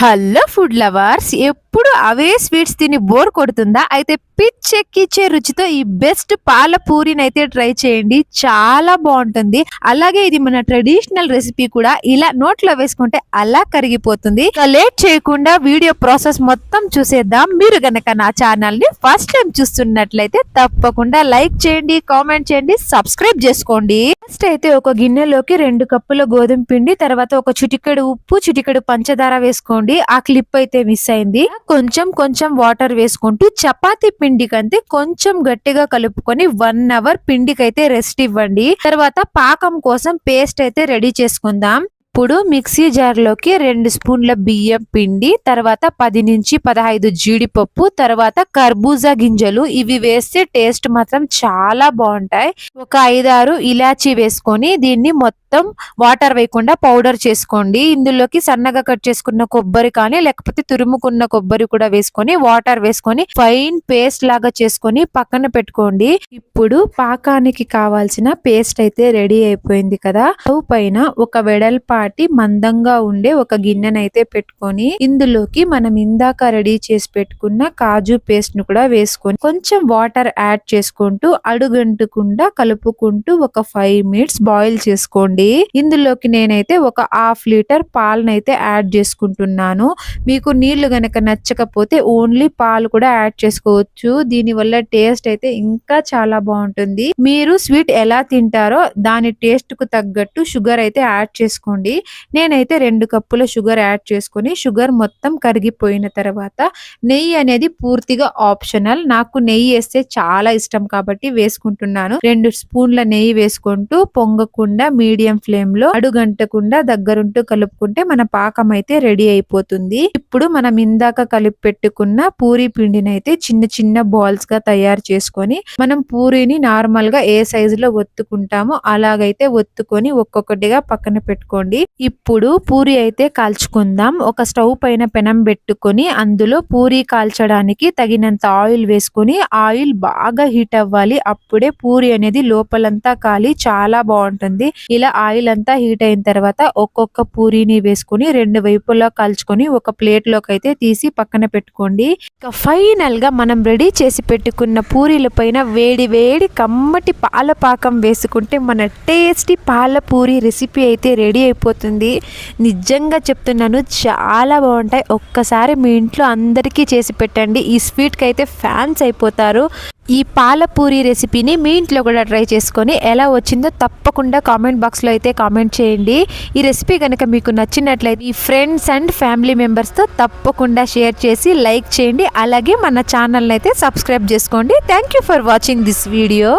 Hello food lovers, ఎప్పుడు అవే sweets తిని bore కొడుతుందా? అయితే పిచ్చెక్కిచ్చే రుచితో ఈ బెస్ట్ పాల పూరిని అయితే ట్రై చేయండి. చాలా బాగుంటుంది. అలాగే ఇది మన ట్రెడిషనల్ రెసిపీ కూడా. ఇలా నోట్లో వేసుకుంటే అలా కరిగిపోతుంది. లేట్ చేయకుండా వీడియో ప్రాసెస్ మొత్తం చూసేద్దాం. మీరు గనక నా ఛానల్ ని ఫస్ట్ టైం చూస్తున్నట్లయితే తప్పకుండా లైక్ చేయండి, కామెంట్ చేయండి, సబ్స్క్రైబ్ చేసుకోండి. ఫస్ట్ అయితే ఒక గిన్నెలోకి 2 కప్పుల గోధుమ పిండి, తర్వాత ఒక చిటికెడు ఉప్పు, చిటికెడు పంచదార వేసుకోండి. ఆ క్లిప్ అయితే మిస్ అయింది. కొంచెం కొంచెం వాటర్ వేసుకుంటూ చపాతీ పిండికంతే కొంచెం గట్టిగా కలుపుకొని 1 అవర్ పిండికైతే రెస్ట్ ఇవ్వండి. తర్వాత పాకం కోసం పేస్ట్ అయితే రెడీ చేసుకుందాం. ఇప్పుడు మిక్సీ జార్ లోకి 2 స్పూన్ల బియ్యం పిండి, తర్వాత 10 నుంచి 15 జీడిపప్పు, తర్వాత కర్బూజా గింజలు, ఇవి వేస్తే టేస్ట్ మాత్రం చాలా బాగుంటాయి. ఒక 5-6 ఇలాచీ వేసుకొని దీన్ని మొత్తం వాటర్ వేయకుండా పౌడర్ చేసుకోండి. ఇందులోకి సన్నగా కట్ చేసుకున్న కొబ్బరి కానీ లేకపోతే తురుముకున్న కొబ్బరి కూడా వేసుకొని వాటర్ వేసుకొని ఫైన్ పేస్ట్ లాగా చేసుకొని పక్కన పెట్టుకోండి. ఇప్పుడు పాకానికి కావాల్సిన పేస్ట్ అయితే రెడీ అయిపోయింది కదా. స్టవ్ పైన ఒక వెడల్పాటి మందంగా ఉండే ఒక గిన్నెనైతే పెట్టుకొని ఇందులోకి మనం ఇందాక రెడీ చేసి పెట్టుకున్న కాజు పేస్ట్ ను కూడా వేసుకొని కొంచెం వాటర్ యాడ్ చేసుకుంటూ అడుగంటకుండా కలుపుకుంటూ ఒక 5 మినిట్స్ బాయిల్ చేసుకోండి. ఇందులోకి నేనైతే ఒక 1/2 లీటర్ పాలనైతే యాడ్ చేసుకుంటున్నాను. మీకు నీళ్లు గనక నచ్చకపోతే ఓన్లీ పాలు కూడా యాడ్ చేసుకోవచ్చు. దీని వల్ల టేస్ట్ అయితే ఇంకా చాలా బాగుంటుంది. మీరు స్వీట్ ఎలా తింటారో దాని టేస్ట్ కు తగ్గట్టు షుగర్ అయితే యాడ్ చేసుకోండి. నేనైతే 2 కప్పుల షుగర్ యాడ్ చేసుకొని షుగర్ మొత్తం కరిగిపోయిన తర్వాత నెయ్యి అనేది పూర్తిగా ఆప్షనల్. నాకు నెయ్యి వేస్తే చాలా ఇష్టం కాబట్టి వేసుకుంటున్నాను. 2 స్పూన్ల నెయ్యి వేసుకుంటూ పొంగకుండా మీడియం ఫ్లేమ్ లో అడుగంటకుండా దగ్గరుంటూ కలుపుకుంటే మన పాకం అయితే రెడీ అయిపోతుంది. ఇప్పుడు మనం ఇందాక కలిపి పెట్టుకున్న పూరి పిండిని అయితే చిన్న చిన్న బాల్స్ గా తయారు చేసుకొని మనం పూరిని నార్మల్ గా ఏ సైజు లో ఒత్తుకుంటామో అలాగైతే ఒత్తుకొని ఒక్కొక్కటిగా పక్కన పెట్టుకోండి. ఇప్పుడు పూరి అయితే కాల్చుకుందాం. ఒక స్టవ్ పైన పెనం పెట్టుకొని అందులో పూరి కాల్చడానికి తగినంత ఆయిల్ వేసుకొని ఆయిల్ బాగా హీట్ అవ్వాలి. అప్పుడే పూరి అనేది లోపలంతా కాలి చాలా బాగుంటుంది. ఇలా ఆయిల్ అంతా హీట్ అయిన తర్వాత ఒక్కొక్క పూరిని వేసుకొని 2 వైపులా కాల్చుకొని ఒక ప్లేట్ లోకి అయితే తీసి పక్కన పెట్టుకోండి. ఇక ఫైనల్ గా మనం రెడీ చేసి పెట్టుకున్న పూరీల పైన వేడి వేడి కమ్మటి పాల పాకం వేసుకుంటే మన టేస్టీ పాల పూరి రెసిపీ అయితే రెడీ అయిపోతుంది. నిజంగా చెప్తున్నాను, చాలా బాగుంటాయి. ఒక్కసారి మీ ఇంట్లో అందరికీ చేసి పెట్టండి. ఈ స్వీట్కి అయితే ఫ్యాన్స్ అయిపోతారు. ఈ పాలపూరి రెసిపీని మీ ఇంట్లో కూడా ట్రై చేసుకొని ఎలా వచ్చిందో తప్పకుండా కామెంట్ బాక్స్లో అయితే కామెంట్ చేయండి. ఈ రెసిపీ కనుక మీకు నచ్చినట్లయితే ఈ ఫ్రెండ్స్ అండ్ ఫ్యామిలీ మెంబర్స్తో తప్పకుండా షేర్ చేసి లైక్ చేయండి. అలాగే మన ఛానల్ని అయితే సబ్స్క్రైబ్ చేసుకోండి. Thank you for watching this video.